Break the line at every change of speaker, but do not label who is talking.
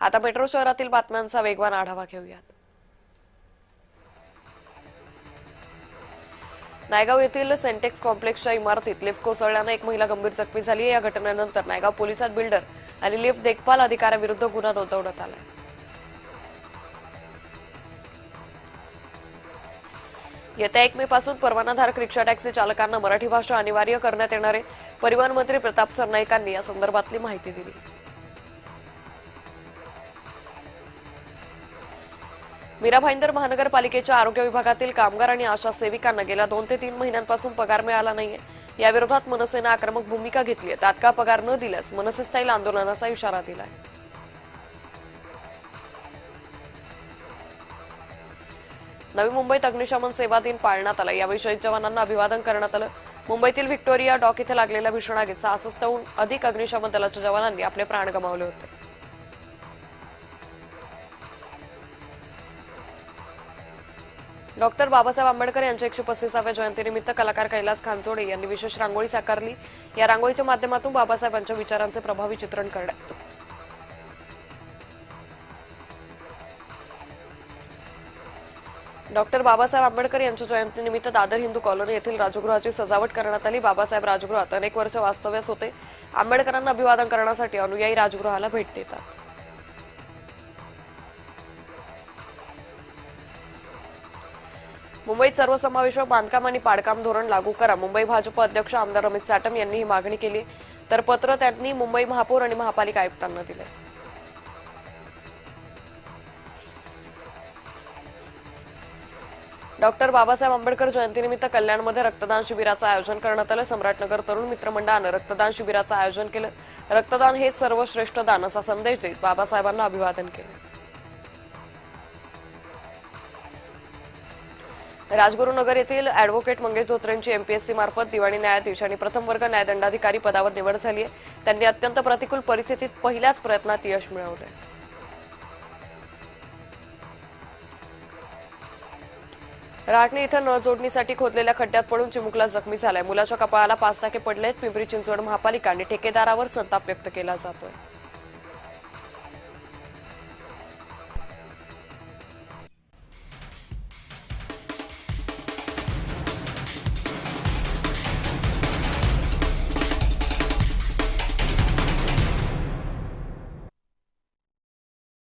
आता मेट्रो शहरातील बातम्यांचा वेगवान आढावा घेऊयात। नायगाव येथील सेंटेक्स कॉम्प्लेक्सच्या इमारतीत लिफ्ट कोसळल्याने एक महिला गंभीर जखमी झाली आहे। या घटनेनंतर नायगाव पोलिसात बिल्डर आणि लिफ्ट देखभाल अधिकाऱ्याविरुद्ध गुन्हा नोंदवण्यात आला आहे। येत्या 1 मे पासून परवानाधारक रिक्षा टॅक्सी चालकांना मराठी भाषा अनिवार्य करण्यात येणार आहे। परिवहन मंत्री प्रताप सरनाईकांनी या संदर्भातली माहिती दिली। मीरा भाईंदर महानगरपालिकेच्या आरोग्य विभागातील कामगार आणि आशा सेविकांना गेल्या 2 ते 3 महिन्यांपासून पगार मिळाला नाहीये। या विरोधात मनसेनं आक्रमक भूमिका घेतली आहे। तात्काळ पगार न दिल्यास मनसे स्टाईल आंदोलनाचा इशारा दिलाय। नवी मुंबईत अग्निशमन सेवा दिन पाळण्यात आला। यावेळी शहीद जवानांना अभिवादन करण्यात आलं। मुंबईतील व्हिक्टोरिया डॉक इथे लागलेल्या भीषण आगीत 66हून अधिक अग्निशमन दलाच्या जवानांनी आपले प्राण गमावले होते। डॉक्टर बाबासाहेब आंबेडकर यांच्या 135व्या जयंतीनिमित्त कलाकार कैलास खानजोडे यांनी विशेष रांगोळी साकारली। या रांगोळीच्या माध्यमातून बाबासाहेबांच्या विचारांचे प्रभावी चित्रण करण्यात आले। डॉक्टर बाबासाहेब आंबेडकर यांच्या जयंतीनिमित्त दादर हिंदू कॉलनी येथील राजगृहाची सजावट करण्यात आली। बाबासाहेब राजगृहात अनेक वर्ष वास्तव्यास होते। आंबेडकरांना अभिवादन करण्यासाठी अनुयायी राजगृहाला भेट देतात। मुंबईत सर्वसमावेशक बांधकाम आणि पाडकाम धोरण लागू करा। मुंबई भाजप अध्यक्ष आमदार रमेश चाटम यांनी ही मागणी केली, तर पत्र त्यांनी मुंबई महापौर आणि महापालिका आयुक्तांना दिले। डॉक्टर बाबासाहेब आंबेडकर जयंतीनिमित्त कल्याणमध्ये रक्तदान शिबिराचं आयोजन करण्यात आलं। सम्राटनगर तरुण मित्र मंडळानं रक्तदान शिबिराचं आयोजन केलं। रक्तदान हे सर्वश्रेष्ठ दान असा संदेश देत बाबासाहेबांना अभिवादन केलं। राजगुरुनगर येथील ॲडव्होकेट मंगेश धोत्रेंची एमपीएससी मार्फत दिवाणी न्यायाधीश आणि प्रथम वर्ग न्यायदंडाधिकारी पदावर निवड झाली आहे। त्यांनी अत्यंत प्रतिकूल परिस्थितीत पहिल्याच प्रयत्नात यश मिळवले। राहटणी इथं नळ जोडणीसाठी खोदलेल्या खड्ड्यात पडून चिमुकला जखमी झालाय। मुलाच्या कपाळाला 5 टाके पडलेत। पिंपरी चिंचवड महापालिका आणि ठेकेदारावर संताप व्यक्त केला जातोय।